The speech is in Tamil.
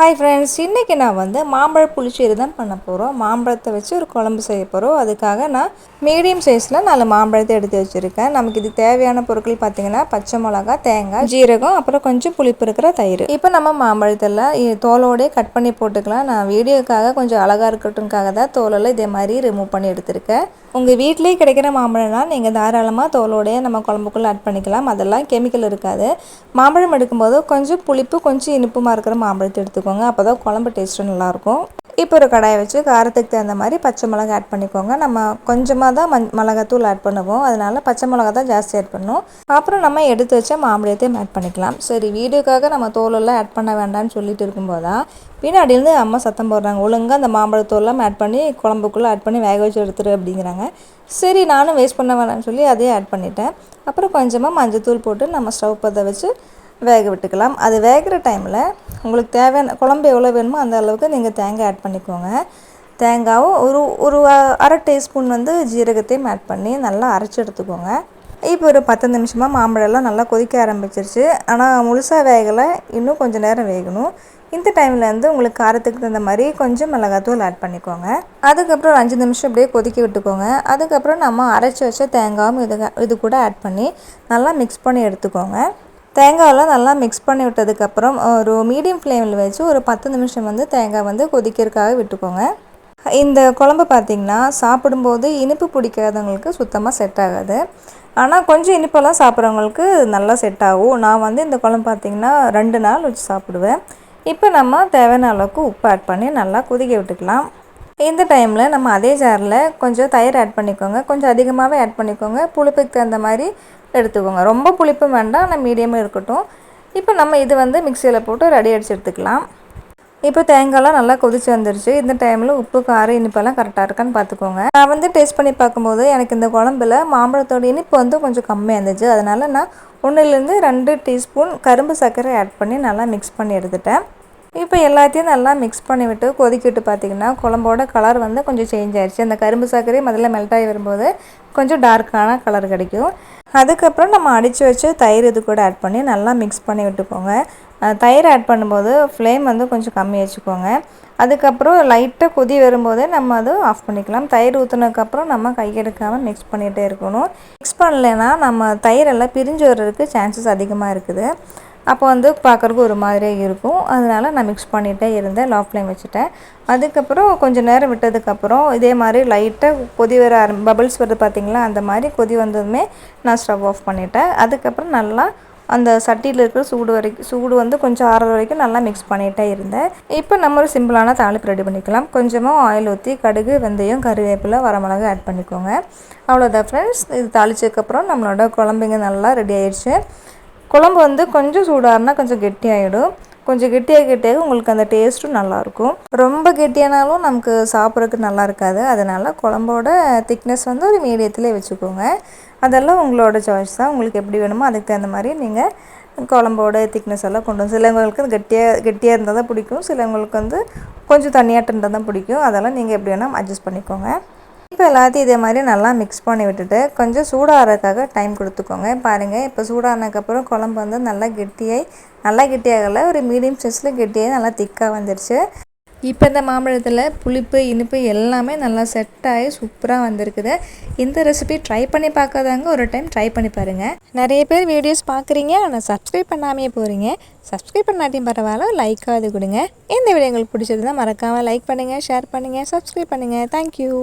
ஹாய் ஃப்ரெண்ட்ஸ், இன்றைக்கி நான் மாம்பழ புளிச்சேரி தான் பண்ண போகிறோம். மாம்பழத்தை வச்சு ஒரு குழம்பு செய்ய போகிறோம். அதுக்காக நான் மீடியம் சைஸில் 4 மாம்பழத்தை எடுத்து வச்சுருக்கேன். நமக்கு இது தேவையான பொருட்கள் பார்த்திங்கன்னா பச்சை மிளகா, தேங்காய், ஜீரகம், அப்புறம் கொஞ்சம் புளிப்பு இருக்கிற தயிர். இப்போ நம்ம மாம்பழத்தெல்லாம் தோலோடே கட் பண்ணி போட்டுக்கலாம். நான் வீடியோக்காக கொஞ்சம் அழகாக இருக்கட்டும்காக தான் தோலெல்லாம் இதே மாதிரி ரிமூவ் பண்ணி எடுத்திருக்கேன். உங்கள் வீட்டிலேயே கிடைக்கிற மாம்பழம்னா நீங்கள் தாராளமாக தோலோடையே நம்ம குழம்புக்குள்ளே ஆட் பண்ணிக்கலாம். அதெல்லாம் கெமிக்கல் இருக்காது. மாம்பழம் எடுக்கும்போது கொஞ்சம் புளிப்பு கொஞ்சம் இனிப்புமாக இருக்கிற மாம்பழத்தை எடுத்துக்கோங்க. அப்போ தான் குழம்பு டேஸ்ட்டு நல்லாயிருக்கும். இப்போ ஒரு கடாயை வச்சு காரத்துக்கு தகுந்த மாதிரி பச்சை மிளகா ஆட் பண்ணிக்கோங்க. நம்ம கொஞ்சமாக தான் மிளகாத்தூள் ஆட் பண்ணுவோம், அதனால் பச்சை மிளகா தான் ஜாஸ்தி ஆட் பண்ணுவோம். அப்புறம் நம்ம எடுத்து வச்ச மாம்பழத்தையும் ஆட் பண்ணிக்கலாம். சரி, வீடியோக்காக நம்ம தோலெல்லாம் ஆட் பண்ண வேண்டாம்னு சொல்லிட்டு இருக்கும்போது தான் பின்னாடியிருந்து அம்மா சத்தம் போடுறாங்க, ஒழுங்காக அந்த மாம்பழத்தோல்லாம் ஆட் பண்ணி குழம்புக்குள்ளே ஆட் பண்ணி வேக வச்சு எடுத்துரு அப்படிங்கிறாங்க. சரி, நானும் வேஸ்ட் பண்ண வேணாம்னு சொல்லி அதையே ஆட் பண்ணிட்டேன். அப்புறம் கொஞ்சமாக மஞ்சத்தூள் போட்டு நம்ம ஸ்டவ் பற்ற வச்சு வேக விட்டுக்கலாம். அது வேகிற டைமில் உங்களுக்கு தேவையான குழம்பு எவ்வளோ வேணுமோ அந்த அளவுக்கு நீங்கள் தேங்காய் ஆட் பண்ணிக்கோங்க. தேங்காயும் ஒரு அரை டீஸ்பூன் ஜீரகத்தையும் ஆட் பண்ணி நல்லா அரைச்சி எடுத்துக்கோங்க. இப்போ ஒரு 10 நிமிஷமாக மாம்பழம்லாம் நல்லா கொதிக்க ஆரம்பிச்சிருச்சு. ஆனால் முழுசாக வேகலை, இன்னும் கொஞ்சம் நேரம் வேகணும். இந்த டைமில் உங்களுக்கு காரத்துக்கு தகுந்த மாதிரி கொஞ்சம் மிளகாத்தூள் ஆட் பண்ணிக்கோங்க. அதுக்கப்புறம் 5 நிமிஷம் இப்படியே கொதிக்க விட்டுக்கோங்க. அதுக்கப்புறம் நம்ம அரைச்சி வச்ச தேங்காயும் இது கூட ஆட் பண்ணி நல்லா மிக்ஸ் பண்ணி எடுத்துக்கோங்க. தேங்காயெல்லாம் நல்லா மிக்ஸ் பண்ணி விட்டதுக்கப்புறம் ஒரு மீடியம் ஃப்ளேமில் வச்சு ஒரு 10 நிமிஷம் தேங்காய் கொதிக்கிறதுக்காக விட்டுக்கோங்க. இந்த குழம்பு பார்த்திங்கன்னா சாப்பிடும்போது இனிப்பு பிடிக்காதவங்களுக்கு சுத்தமாக செட் ஆகாது. ஆனால் கொஞ்சம் இனிப்பெல்லாம் சாப்பிட்றவங்களுக்கு நல்லா செட் ஆகும். நான் இந்த குழம்பு பார்த்திங்கன்னா 2 நாள் வச்சு சாப்பிடுவேன். இப்போ நம்ம தேவையான அளவுக்கு உப்பு ஆட் பண்ணி நல்லா கொதிக்க விட்டுக்கலாம். இந்த டைமில் நம்ம அதே ஜாரில் கொஞ்சம் தயிர் ஆட் பண்ணிக்கோங்க. கொஞ்சம் அதிகமாகவே ஆட் பண்ணிக்கோங்க. புளிப்புக்கு தகுந்த மாதிரி எடுத்துக்கோங்க. ரொம்ப புளிப்பும் வேண்டாம், ஆனால் மீடியமாக இருக்கட்டும். இப்போ நம்ம இது மிக்சியில் போட்டு ரெடி அடித்து எடுத்துக்கலாம். இப்போ தேங்காய்லாம் நல்லா கொதிச்சு வந்துருச்சு. இந்த டைமில் உப்பு, காரம், இனிப்பெல்லாம் கரெக்டாக இருக்கான்னு பார்த்துக்கோங்க. நான் டேஸ்ட் பண்ணி பார்க்கும்போது எனக்கு இந்த குழம்புல மாம்பழத்தோட இனிப்பு கொஞ்சம் கம்மியாக இருந்துச்சு. அதனால் நான் 1லேருந்து 2 டீஸ்பூன் கரும்பு சர்க்கரை ஆட் பண்ணி நல்லா மிக்ஸ் பண்ணி எடுத்துட்டேன். இப்போ எல்லாத்தையும் நல்லா மிக்ஸ் பண்ணி விட்டு கொதிக்கிட்டு பார்த்திங்கன்னா குழம்போட கலர் கொஞ்சம் சேஞ்ச் ஆயிடுச்சு. அந்த கரும்பு சர்க்கரையும் முதல்ல மெல்ட் ஆகி வரும்போது கொஞ்சம் டார்க்கான கலர் கிடைக்கும். அதுக்கப்புறம் நம்ம அடித்து வச்சு தயிர் இது கூட ஆட் பண்ணி நல்லா மிக்ஸ் பண்ணி விட்டுக்கோங்க. தயிர் ஆட் பண்ணும்போது ஃப்ளேம் கொஞ்சம் கம்மி வச்சுக்கோங்க. அதுக்கப்புறம் லைட்டாக கொதி வரும்போதே நம்ம அது ஆஃப் பண்ணிக்கலாம். தயிர் ஊற்றுனதுக்கப்புறம் நம்ம கையெடுக்காமல் மிக்ஸ் பண்ணிகிட்டே இருக்கணும். மிக்ஸ் பண்ணலைன்னா நம்ம தயிரெல்லாம் பிரிஞ்சு வர்றதுக்கு சான்சஸ் அதிகமாக இருக்குது. அப்போ பார்க்குறதுக்கு ஒரு மாதிரியாக இருக்கும். அதனால் நான் மிக்ஸ் பண்ணிகிட்டே இருந்தேன், லோ ஃப்ளேம் வச்சுட்டேன். அதுக்கப்புறம் கொஞ்சம் நேரம் விட்டதுக்கப்புறம் இதே மாதிரி லைட்டாக கொதி வர பபிள்ஸ் வருது பார்த்திங்களா, அந்த மாதிரி கொதி வந்ததுமே நான் ஸ்டவ் ஆஃப் பண்ணிட்டேன். அதுக்கப்புறம் நல்லா அந்த சட்டியில் இருக்கிற சூடு கொஞ்சம் ஆறுற வரைக்கும் நல்லா மிக்ஸ் பண்ணிகிட்டே இருந்தேன். இப்போ நம்ம ஒரு சிம்பிளான தாளிப்பு ரெடி பண்ணிக்கலாம். கொஞ்சமாக ஆயில் ஊற்றி கடுகு, வெந்தயம், கருவேப்பிலை, வரமிளகு ஆட் பண்ணிக்கோங்க. அவ்வளோதான் ஃப்ரெண்ட்ஸ். இது தாளிச்சதுக்கப்புறம் நம்மளோட குழம்புங்க நல்லா ரெடி ஆயிடுச்சு. குழம்பு கொஞ்சம் சூடாருனா கொஞ்சம் கெட்டியாகிடும். கொஞ்சம் கெட்டியாக உங்களுக்கு அந்த டேஸ்ட்டும் நல்லாயிருக்கும். ரொம்ப கெட்டியானாலும் நமக்கு சாப்பிட்றதுக்கு நல்லா இருக்காது. அதனால் குழம்போட திக்னஸ் ஒரு மீடியத்திலே வச்சுக்கோங்க. அதெல்லாம் உங்களோட சாய்ஸ் தான். உங்களுக்கு எப்படி வேணுமோ அதுக்கு தகுந்த மாதிரி நீங்கள் குழம்போட திக்னஸ் எல்லாம் கொண்டு சிலவங்களுக்கு கெட்டியாக இருந்தால் தான் பிடிக்கும். சிலவங்களுக்கு கொஞ்சம் தண்ணியாட்டம் இருந்தால் தான் பிடிக்கும். அதெல்லாம் நீங்கள் எப்படி வேணால் அட்ஜஸ்ட் பண்ணிக்கோங்க. இப்போ எல்லாத்தையும் இதே மாதிரி நல்லா மிக்ஸ் பண்ணி விட்டுட்டு கொஞ்சம் சூடாகிறதுக்காக டைம் கொடுத்துக்கோங்க. பாருங்கள், இப்போ சூடானதுக்கப்புறம் குழம்பு நல்லா கெட்டியாகலை, ஒரு மீடியம் சைஸில் கெட்டியாகி நல்லா திக்காக வந்துருச்சு. இப்போ இந்த மாம்பழத்தில் புளிப்பு, இனிப்பு எல்லாமே நல்லா செட் ஆகி சூப்பராக வந்திருக்குது. இந்த ரெசிபி ட்ரை பண்ணி பார்க்காதவங்க ஒரு டைம் ட்ரை பண்ணி பாருங்கள். நிறைய பேர் வீடியோஸ் பார்க்குறீங்க, ஆனால் சப்ஸ்கிரைப் பண்ணாமே போகிறீங்க. சப்ஸ்கிரைப் பண்ணாட்டியும் பரவாயில்ல, லைக்காவது கொடுங்க. இந்த வீடியோ உங்களுக்கு பிடிச்சிருந்தா மறக்காமல் லைக் பண்ணுங்கள், ஷேர் பண்ணுங்கள், சப்ஸ்கிரைப் பண்ணுங்கள். தேங்க்யூ.